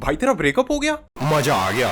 भाई तेरा ब्रेकअप हो गया? मजा आ गया।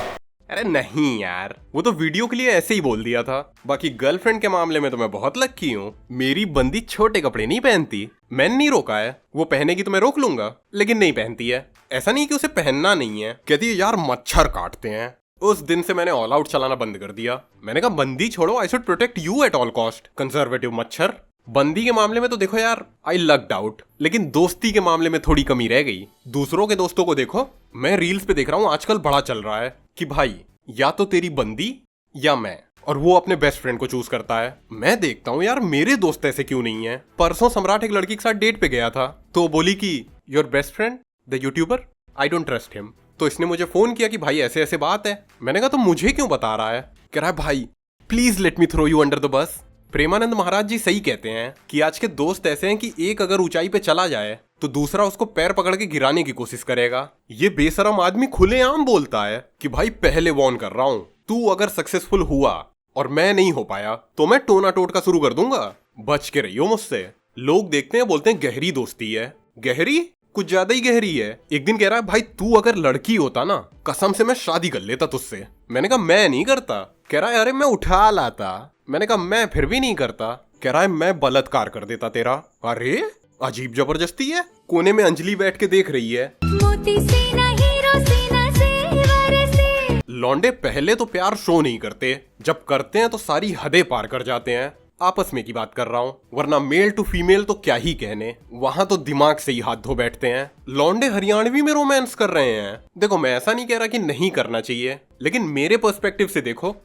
अरे नहीं यार, वो तो वीडियो के लिए ऐसे ही बोल दिया था। बाकी गर्लफ्रेंड के मामले में तो मैं बहुत लक्की हूँ। मेरी बंदी छोटे कपड़े नहीं पहनती। मैंने नहीं रोका है, वो पहनेगी तो मैं रोक लूंगा, लेकिन नहीं पहनती है। ऐसा नहीं कि उसे पहनना नहीं है, कहती है यार मच्छर काटते हैं। उस दिन से मैंने ऑल आउट चलाना बंद कर दिया। मैंने कहा बंदी छोड़ो, I should protect you at all cost. Conservative मच्छर। बंदी के मामले में तो देखो यार, आई लक्ड आउट, लेकिन दोस्ती के मामले में थोड़ी कमी रह गई। दूसरों के दोस्तों को देखो, मैं रील्स पे देख रहा हूँ आजकल बड़ा चल रहा है कि भाई या तो तेरी बंदी या मैं, और वो अपने बेस्ट फ्रेंड को चूज करता है। मैं देखता हूँ यार मेरे दोस्त ऐसे क्यों नहीं है। परसों सम्राट एक लड़की के साथ डेट पे गया था, तो बोली कि your best friend the YouTuber, I don't trust him. तो इसने मुझे फोन किया कि भाई ऐसे ऐसे बात है। मैंने कहा तो मुझे क्यों बता रहा है? कह रहा है भाई please let me throw you under the bus. Premanand महाराज जी सही कहते हैं कि आज के दोस्त ऐसे हैं कि एक अगर ऊंचाई पे चला जाए तो दूसरा उसको पैर पकड़ के गिराने की कोशिश करेगा। ये बेशरम आदमी खुलेआम बोलता है कि भाई पहले वार्न कर रहा हूं, तू अगर सक्सेसफुल हुआ और मैं नहीं हो पाया तो मैं टोना टोटका शुरू कर दूंगा, बच के रहियो मुझसे। लोग देखते हैं बोलते हैं गहरी दोस्ती है। गहरी कुछ ज्यादा ही गहरी है। एक दिन कह रहा है भाई तू अगर लड़की होता ना, कसम से मैं शादी कर लेता तुझसे। मैंने कहा मैं नहीं करता। कह रहा है अरे मैं उठा लाता। मैंने कहा मैं फिर भी नहीं करता। कह रहा है मैं बलात्कार कर देता तेरा। अरे अजीब जबरदस्ती है। कोने में अंजलि बैठ के देख रही है। मोती सीना हीरो सीना से लौंडे पहले तो प्यार शो नहीं करते, जब करते हैं तो सारी हदें पार कर जाते हैं। आपस में की बात कर रहा हूँ, वरना मेल टू फीमेल तो क्या ही कहने, वहां तो दिमाग से ही हाथ धो बैठते हैं। लौंडे हरियाणवी में रोमांस कर रहे हैं। देखो मैं ऐसा नहीं कह रहा कि नहीं करना चाहिए, लेकिन मेरे पर्सपेक्टिव से देखो,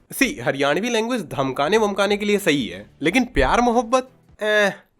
हरियाणवी लैंग्वेज धमकाने वमकाने के लिए सही है, लेकिन प्यार मोहब्बत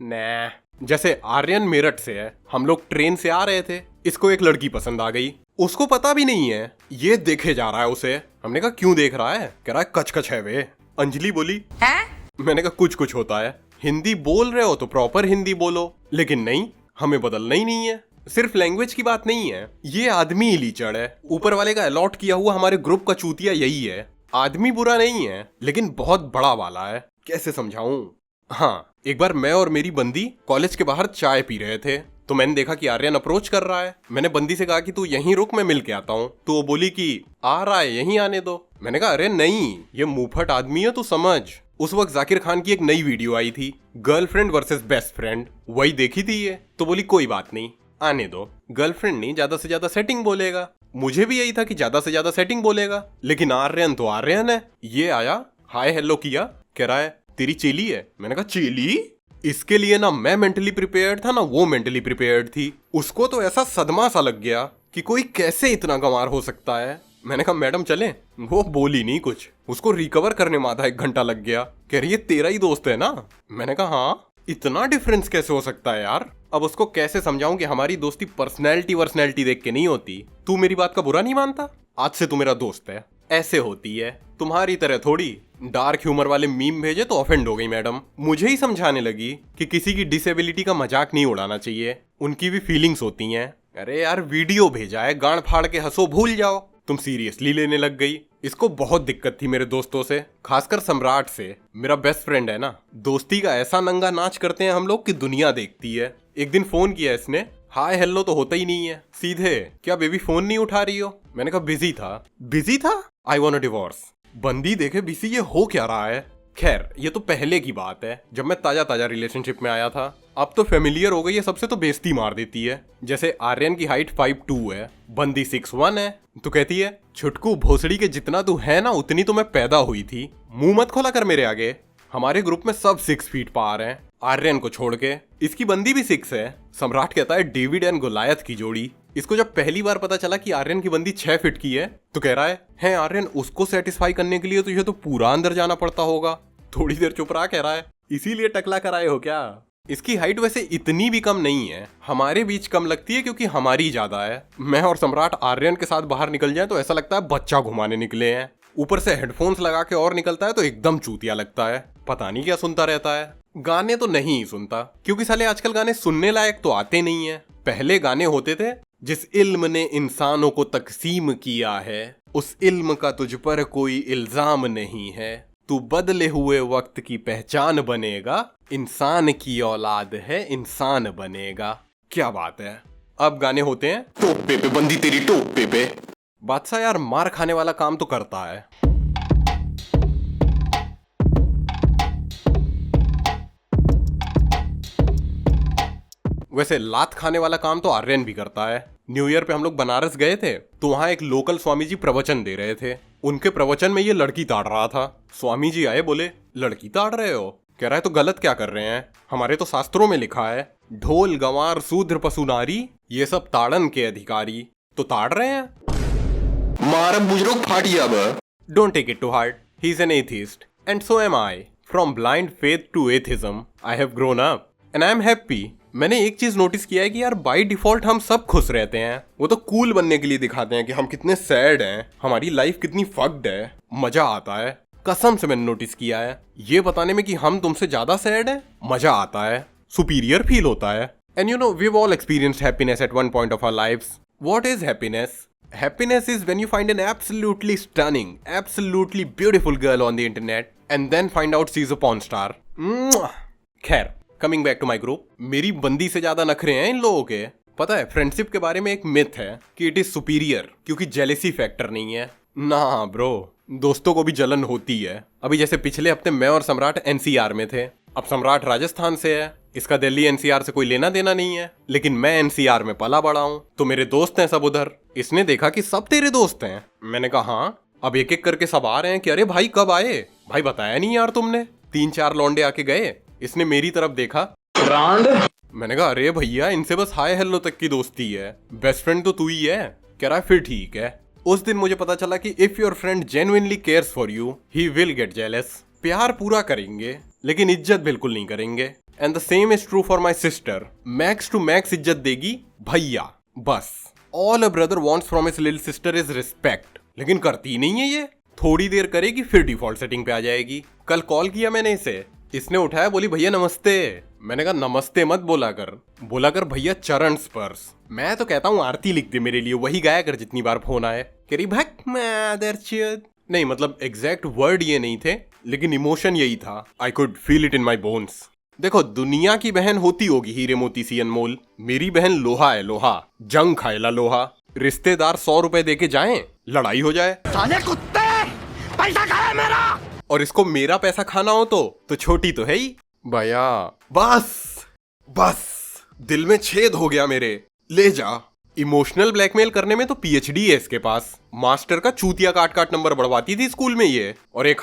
न। जैसे आर्यन मेरठ से है, हम लोग ट्रेन से आ रहे थे, इसको एक लड़की पसंद आ गई, उसको पता भी नहीं है, ये देखे जा रहा है उसे। हमने कहा क्यों देख रहा है? कह रहा है कच कच है वे। अंजलि बोली है? मैंने कहा कुछ कुछ होता है, हिंदी बोल रहे हो तो प्रॉपर हिंदी बोलो, लेकिन नहीं, हमें बदलना ही नहीं है। सिर्फ लैंग्वेज की बात नहीं है, ये आदमी ही लीचड़ है। ऊपर वाले का अलॉट किया हुआ हमारे ग्रुप का चूतिया यही है। आदमी बुरा नहीं है, लेकिन बहुत बड़ा वाला है। कैसे समझाऊं? हाँ, एक बार मैं और मेरी बंदी कॉलेज के बाहर चाय पी रहे थे, तो मैंने देखा कि आर्यन अप्रोच कर रहा है। मैंने बंदी से कहा कि तू यहीं रुक, मैं मिल के आता हूँ। तो वो बोली कि आ रहा है यहीं आने दो। मैंने कहा अरे नहीं, ये मुंहफट आदमी है, तू समझ। उस वक्त जाकिर खान की एक नई वीडियो आई थी, गर्लफ्रेंड वर्सेस बेस्ट फ्रेंड, वही देखी थी ये। तो बोली कोई बात नहीं, आने दो, गर्लफ्रेंड नहीं ज्यादा से ज्यादा सेटिंग बोलेगा। मुझे भी यही था कि ज्यादा से ज्यादा सेटिंग बोलेगा, लेकिन आर्यन तो आर्यन है। ये आया, हाय हेलो किया, कह रहा है तेरी चेली है। मैंने कहा चेली? इसके लिए ना मैं मेंटली प्रिपेयर्ड था ना वो मेंटली प्रिपेयर्ड थी। उसको तो ऐसा सदमा सा लग गया कि कोई कैसे इतना गंवार हो सकता है। मैंने कहा मैडम चलें? वो बोली नहीं कुछ, उसको रिकवर करने में आधा 1 घंटा लग गया। कह रही है तेरा ही दोस्त है ना? मैंने कहा हाँ। इतना डिफरेंस कैसे हो सकता है यार? अब उसको कैसे समझाऊं कि हमारी दोस्ती पर्सनैलिटी देख के नहीं होती। तू मेरी बात का बुरा नहीं मानता, आज से तू मेरा दोस्त है। ऐसे होती है, तुम्हारी तरह थोड़ी। डार्क ह्यूमर वाले मीम भेजे तो ऑफेंड हो गई मैडम। मुझे ही समझाने लगी कि किसी की डिसेबिलिटी का मजाक नहीं उड़ाना चाहिए, उनकी भी फीलिंग्स होती हैं। अरे यार वीडियो भेजा है, गांड फाड़ के हंसो भूल जाओ। तुम सीरियसली लेने लग गई। इसको बहुत दिक्कत थी मेरे दोस्तों से, खासकर सम्राट से। मेरा बेस्ट फ्रेंड है ना, दोस्ती का ऐसा नंगा नाच करते हैं हम लोग कि दुनिया देखती है। एक दिन फोन किया इसने, हाय हेलो तो होता ही नहीं है, सीधे क्या बेबी फोन नहीं उठा रही हो? मैंने कहा बिजी था। बिजी था? I want a divorce. बंदी देखे बिजी, ये हो क्या रहा है? खैर ये तो पहले की बात है, जब मैं ताजा ताजा रिलेशनशिप में आया था। अब तो फेमिलियर हो गई है, सबसे तो बेइज्जती मार देती है। जैसे आर्यन की हाइट 5'2" है, बंदी 6'1" है, तो कहती है छुटकू भोसड़ी के जितना तू है ना उतनी तो मैं पैदा हुई थी। मुंह मत खोला कर मेरे आगे। हमारे ग्रुप में सब 6 फीट पार हैं, आर्यन को छोड़ के। इसकी बंदी भी 6 है। सम्राट कहता है डेविड एंड गोलायत की जोड़ी। इसको जब पहली बार पता चला कि आर्यन की बंदी 6 फीट की है, तो कह रहा है आर्यन उसको सेटिस्फाई करने के लिए तुझे तो पूरा अंदर जाना पड़ता होगा। थोड़ी देर चुप रहा, कह रहा है इसीलिए टकला कराए हो क्या? इसकी हाइट वैसे इतनी भी कम नहीं है, हमारे बीच कम लगती है क्योंकि हमारी ज्यादा है। मैं और सम्राट आर्यन के साथ बाहर निकल जाए तो ऐसा लगता है बच्चा घुमाने निकले हैं। ऊपर से हेडफोन्स लगा के और निकलता है तो एकदम चूतिया लगता है। पता नहीं क्या सुनता रहता है। गाने तो नहीं सुनता, क्योंकि साले आजकल गाने सुनने लायक तो आते नहीं है। पहले गाने होते थे, जिस इल्म ने इंसानों को तकसीम किया है उस इल्म का तुझ पर कोई इल्जाम नहीं है। तू बदले हुए वक्त की पहचान बनेगा, इंसान की औलाद है इंसान बनेगा। क्या बात है। अब गाने होते हैं टोपे पे बंदी तेरी टोपे पे। बादशाह यार मार खाने वाला काम तो करता है। वैसे लात खाने वाला काम तो आर्यन भी करता है। न्यू ईयर पे हम लोग बनारस गए थे तो वहाँ एक लोकल स्वामी जी प्रवचन दे रहे थे। उनके प्रवचन में ये लड़की ताड़ रहा था। स्वामी जी आए, बोले लड़की ताड़ रहे हो? कह रहा है तो गलत क्या कर रहे हैं, हमारे तो शास्त्रों में लिखा है ढोल गंवार शूद्र पशु नारी ये सब ताड़न के अधिकारी, तो ताड़ रहे हैं। मारा बुजुर्ग फाटी अब। Don't take it to heart. He's an atheist. And so am I. From blind faith to atheism, I have grown up. And I am happy. मैंने एक चीज नोटिस किया है कि यार बाय डिफॉल्ट हम सब खुश रहते हैं। वो तो कूल बनने के लिए दिखाते हैं कि हम कितने सैड हैं, हमारी लाइफ कितनी फक्ड है। मजा आता है, कसम से मैंने नोटिस किया है। ये बताने में कि हम तुमसे ज्यादा सैड हैं, मजा आता है, सुपीरियर फील होता है। And you know we have all experienced happiness at one point of our lives. What is happiness? Happiness is when you find an absolutely stunning, absolutely beautiful girl on the internet and then find out she's a porn star. खैर, coming back to my group, मेरी बंदी से ज्यादा नखरे हैं इन लोगों के। पता है फ्रेंडशिप के बारे में एक मिथ है कि इट इज सुपीरियर क्योंकि जेलेसी फैक्टर नहीं है। ना ब्रो, दोस्तों को भी जलन होती है। अभी जैसे पिछले हफ्ते मैं और सम्राट एनसीआर में थे। अब सम्राट राजस्थान से है, इसका दिल्ली एनसीआर से कोई लेना देना नहीं है, लेकिन मैं एनसीआर में पला बड़ा हूँ तो मेरे दोस्त हैं सब उधर। इसने देखा कि सब तेरे दोस्त हैं। मैंने कहा हाँ। अब एक एक करके सब आ रहे हैं कि अरे भाई कब आए? भाई बताया नहीं यार तुमने। 3-4 लौंडे आके गए। इसने मेरी तरफ देखा, मैंने कहा अरे भैया इनसे बस हाय हेलो तक की दोस्ती है, बेस्ट फ्रेंड तो तू ही है। कह रहा है फिर ठीक है। उस दिन मुझे पता चला कि if your friend genuinely cares for you he will get jealous. प्यार पूरा करेंगे लेकिन इज्जत बिल्कुल नहीं करेंगे। And the same is true for my sister. Max to max इज्जत देगी भैया, बस। All a brother wants from his little sister is respect, लेकिन करती नहीं है ये। थोड़ी देर करेगी फिर डिफॉल्ट सेटिंग पे आ जाएगी। कल कॉल किया मैंने इसे, इसने उठाया, बोली भैया नमस्ते। मैंने कहा नमस्ते मत बोला कर भैया चरण स्पर्श। मैं तो कहता हूँ आरती लिख दे मेरे लिए, वही गाया कर जितनी बार फोन आए। कह रही भक मैं नहीं, मतलब एग्जैक्ट वर्ड ये नहीं थे लेकिन इमोशन यही था। I could feel it in my bones. देखो दुनिया की बहन होती होगी हीरे मोती सी अनमोल, मेरी बहन लोहा है, लोहा। जंग खाएला लोहा। रिश्तेदार 100 रुपए देके जाएं, लड़ाई हो जाए, साले कुत्ते पैसा खाया मेरा, और इसको मेरा पैसा खाना हो तो छोटी तो है ही भैया। बस दिल में छेद हो गया मेरे, ले जा। इमोशनल ब्लैकमेल करने में तो पीएचडी है इसके पास। मास्टर का चूतिया काट नंबर बढ़वाती थी स्कूल में ये। और एक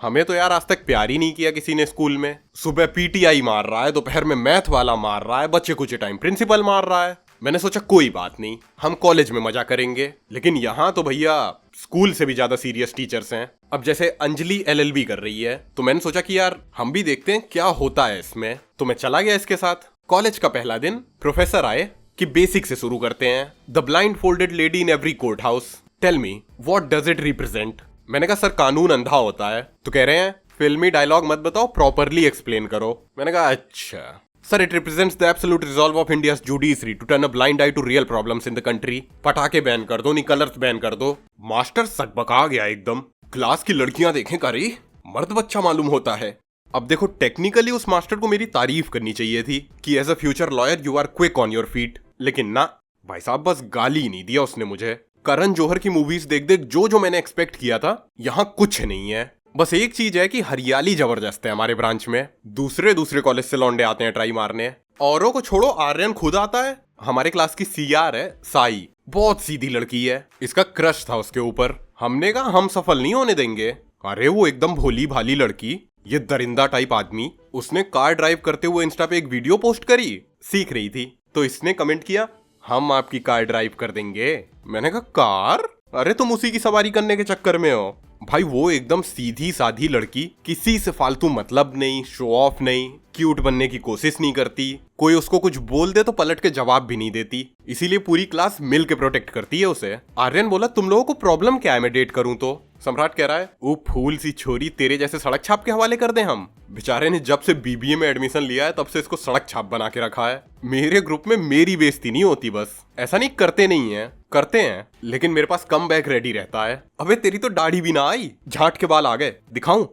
हमें तो यार आज तक प्यार ही नहीं किया किसी ने स्कूल में। सुबह पीटीआई मार रहा है, दोपहर में मैथ वाला मार रहा है, बच्चे कुछ टाइम प्रिंसिपल मार रहा है। मैंने सोचा कोई बात नहीं, हम कॉलेज में मजा करेंगे, लेकिन यहाँ तो भैया स्कूल से भी ज्यादा सीरियस टीचर्स हैं। अब जैसे अंजलि एलएलबी कर रही है तो मैंने सोचा कि यार हम भी देखते हैं क्या होता है इसमें, तो मैं चला गया इसके साथ। कॉलेज का पहला दिन, प्रोफेसर आए कि बेसिक से शुरू करते हैं। The blind folded lady in every court house, tell me what does it represent. मैंने कहा सर कानून अंधा होता है। तो कह रहे हैं फिल्मी डायलॉग मत बताओ, प्रॉपरली एक्सप्लेन करो। मैंने कहा अच्छा sir, it represents the absolute resolve of India's judiciary to turn a blind eye to real problems in the country. पटाखे बैन कर दो, नहीं कलर्स बैन कर दो। मास्टर सकबका गया एकदम। क्लास की लड़कियां देखें, करे मर्द बच्चा मालूम होता है। अब देखो टेक्निकली उस मास्टर को मेरी तारीफ करनी चाहिए थी कि as a future lawyer you are quick on your feet, लेकिन ना भाई साहब, बस गाली ही नहीं दिया उसने मुझे। करण जौहर की मूवीज देख देख जो मैंने एक्सपेक्ट किया था यहाँ कुछ नहीं है। बस एक चीज है कि हरियाली जबरदस्त है हमारे ब्रांच में। दूसरे कॉलेज से लौंडे आते हैं ट्राई मारने। औरों को छोड़ो, आर्यन खुद आता है। हमारे क्लास की सीआर है साई, बहुत सीधी लड़की है। इसका क्रश था उसके ऊपर। हमने कहा हम सफल नहीं होने देंगे। अरे वो एकदम भोली भाली लड़की, ये दरिंदा टाइप आदमी। उसने कार ड्राइव करते हुए इंस्टा पे एक वीडियो पोस्ट करी, सीख रही थी, तो इसने कमेंट किया हम आपकी कार ड्राइव कर देंगे। मैंने कहा कार? अरे तुम उसी की सवारी करने के चक्कर में हो। भाई वो एकदम सीधी साधी लड़की, किसी से फालतू मतलब नहीं, शो ऑफ नहीं, क्यूट बनने की कोशिश नहीं करती। कोई उसको कुछ बोल दे तो पलट के जवाब भी नहीं देती, इसीलिए पूरी क्लास मिल के प्रोटेक्ट करती है उसे। आर्यन बोला तुम लोगों को प्रॉब्लम क्या है मैं डेट करूं तो? सम्राट कह रहा है वो फूल सी छोरी तेरे जैसे सड़क छाप के हवाले कर दें हम। बेचारे ने जब से बीबीए में एडमिशन लिया है तब से इसको सड़क छाप बना के रखा है। मेरे ग्रुप में मेरी बेइज्जती नहीं होती, बस ऐसा नहीं करते नहीं है, करते हैं, लेकिन मेरे पास कम बैक रेडी रहता है। अबे तेरी तो दाढ़ी भी ना आई, झाट के बाल आ गए, दिखाऊं?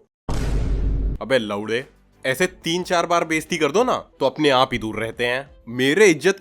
अबे लौड़े, ऐसे 3-4 बार बेइज्जती कर दो ना तो अपने आप ही दूर रहते हैं। मेरे इज्जत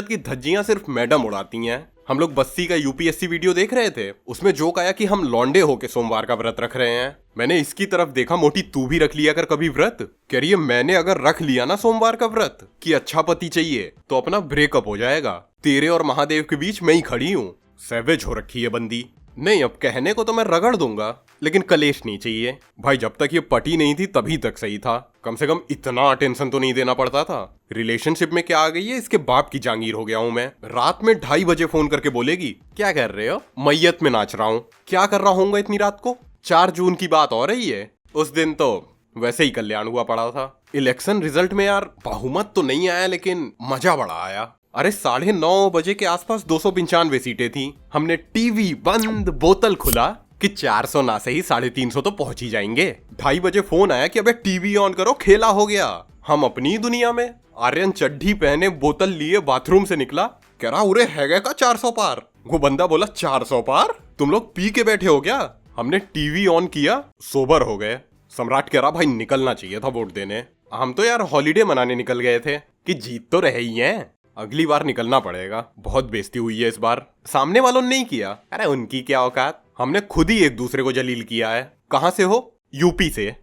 की धज्जियां सिर्फ मैडम उड़ाती हैं। हम लोग बस्सी का यूपीएससी वीडियो देख रहे थे, उसमें जोक आया कि हम लौंडे होके सोमवार का व्रत रख रहे हैं। मैंने इसकी तरफ देखा, मोटी तू भी रख लिया कर कभी व्रत। कह रही है मैंने अगर रख लिया ना सोमवार का व्रत कि अच्छा पति चाहिए तो अपना ब्रेकअप हो जाएगा, तेरे और महादेव के बीच मैं ही खड़ी हूँ। सैवेज हो रखी है बंदी। नहीं, अब कहने को तो मैं रगड़ दूंगा, लेकिन कलेश नहीं चाहिए भाई। जब तक ये पटी नहीं थी तभी तक सही था, कम से कम इतना अटेंशन तो नहीं देना पड़ता था। रिलेशनशिप में क्या आ गई है, इसके बाप की जागीर हो गया हूं मैं। रात में 2:30 बजे फोन करके बोलेगी क्या कर रहे हो, मैयत में नाच रहा हूँ। क्या कर रहा हूँ इतनी रात को? 4 जून की बात हो रही है। उस दिन तो वैसे ही कल्याण हुआ पड़ा था। इलेक्शन रिजल्ट में यार बहुमत तो नहीं आया, लेकिन मजा बड़ा आया। अरे 9:30 बजे के आसपास 295 सीटें थी। हमने टीवी बंद, बोतल खुला कि 400 ना सही 350 तो पहुंच ही जाएंगे। 2:30 बजे फोन आया कि अबे टीवी ऑन करो, खेला हो गया। हम अपनी दुनिया में। आर्यन चड्ढी पहने, बोतल लिए बाथरूम से निकला, कह रहा उरे है गए का 400 पार। वो बंदा बोला 400 पार? तुम लोग पी के बैठे हो क्या? हमने टीवी ऑन किया, सोबर हो गए। सम्राट कह रहा भाई निकलना चाहिए था वोट देने। हम तो यार हॉलीडे मनाने निकल गए थे कि जीत तो रहे ही हैं, अगली बार निकलना पड़ेगा। बहुत बेइज्जती हुई है इस बार। सामने वालों ने नहीं किया, अरे उनकी क्या औकात, हमने खुद ही एक दूसरे को जलील किया है। कहां से हो? यूपी से।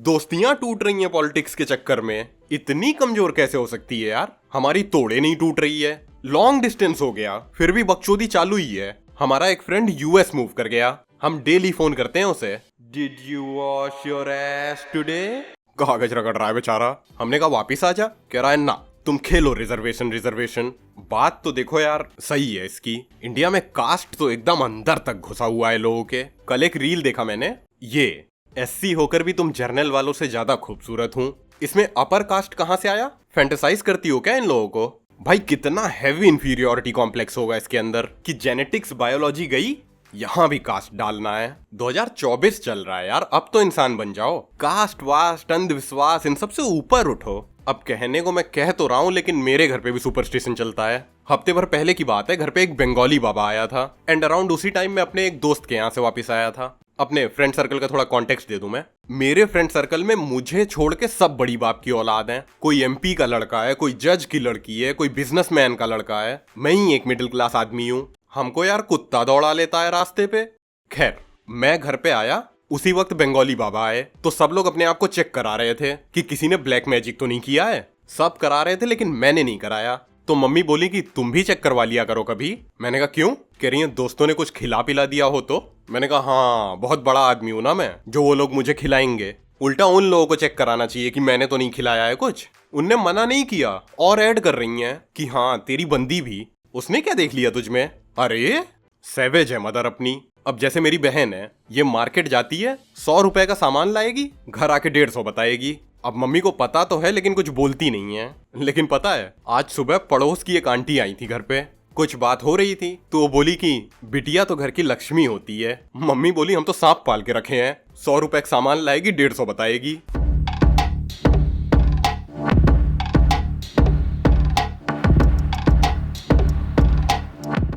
दोस्तियां टूट रही हैं पॉलिटिक्स के चक्कर में। इतनी कमजोर कैसे हो सकती है यार? हमारी तोड़े नहीं टूट रही है। लॉन्ग डिस्टेंस हो गया फिर भी बकचोदी चालू ही है। हमारा एक फ्रेंड यूएस मूव कर गया, हम डेली फोन करते हैं उसे, did you wash your S today? कागज रगड़ रहा है बेचारा। हमने कहा वापिस आ जा, कह रहा है ना तुम खेलो रिजर्वेशन रिजर्वेशन। बात तो देखो यार सही है इसकी। इंडिया में कास्ट तो एकदम अंदर तक घुसा हुआ है लोगों के। कल एक रील देखा मैंने, ये एससी होकर भी तुम जर्नल वालों से ज्यादा खूबसूरत हूँ। इसमें अपर कास्ट कहाँ से आया? फैंटेसाइज करती हो क्या इन लोगों को? भाई कितना हैवी इंफीरियोरिटी कॉम्प्लेक्स होगा इसके अंदर कि जेनेटिक्स बायोलॉजी गई, यहाँ भी कास्ट डालना है। 2024 चल रहा है यार, अब तो इंसान बन जाओ। कास्ट वास्ट अंधविश्वास इन सबसे ऊपर उठो। अब कहने को मैं कह तो रहा हूँ, लेकिन मेरे घर पे भी सुपरस्टिशन चलता है। हफ्ते भर पहले की बात है, घर पे एक बंगाली बाबा आया था एंड अराउंड उसी टाइम मैं अपने एक दोस्त के यहाँ से वापस आया था। अपने फ्रेंड सर्कल का थोड़ा कॉन्टेक्स्ट दे दूं मैं। मेरे फ्रेंड सर्कल में मुझे छोड़ के सब बड़ी बाप की औलाद हैं। कोई एमपी का लड़का है, कोई जज की लड़की है, कोई बिजनेसमैन का लड़का है। मैं ही एक मिडिल क्लास आदमी हूँ। हमको यार कुत्ता दौड़ा लेता है रास्ते पे। खैर मैं घर पे आया, उसी वक्त बंगाली बाबा आए तो सब लोग अपने आप को चेक करा रहे थे कि किसी ने ब्लैक मैजिक तो नहीं किया है। सब करा रहे थे लेकिन मैंने नहीं कराया। तो मम्मी बोली कि तुम भी चेक करवा लिया करो कभी। मैंने कहा क्यों? कह रही है दोस्तों ने कुछ खिला पिला दिया हो तो। मैंने कहा हाँ, बहुत बड़ा आदमी हूं ना मैं, जो वो लोग मुझे खिलाएंगे। उल्टा उन लोगों को चेक कराना चाहिए कि मैंने तो नहीं खिलाया है कुछ। उनने मना नहीं किया और ऐड कर रही हैं कि हाँ तेरी बंदी भी, उसने क्या देख लिया तुझमें? अरे सैवेज है मदर अपनी। अब जैसे मेरी बहन है, ये मार्केट जाती है, 100 रुपए का सामान लाएगी, घर आके 150 बताएगी। अब मम्मी को पता तो है लेकिन कुछ बोलती नहीं है। लेकिन पता है आज सुबह पड़ोस की एक आंटी आई थी घर पे, कुछ बात हो रही थी तो वो बोली कि बिटिया तो घर की लक्ष्मी होती है। मम्मी बोली हम तो सांप पाल के रखे हैं, 100 रुपए का सामान लाएगी 150 बताएगी।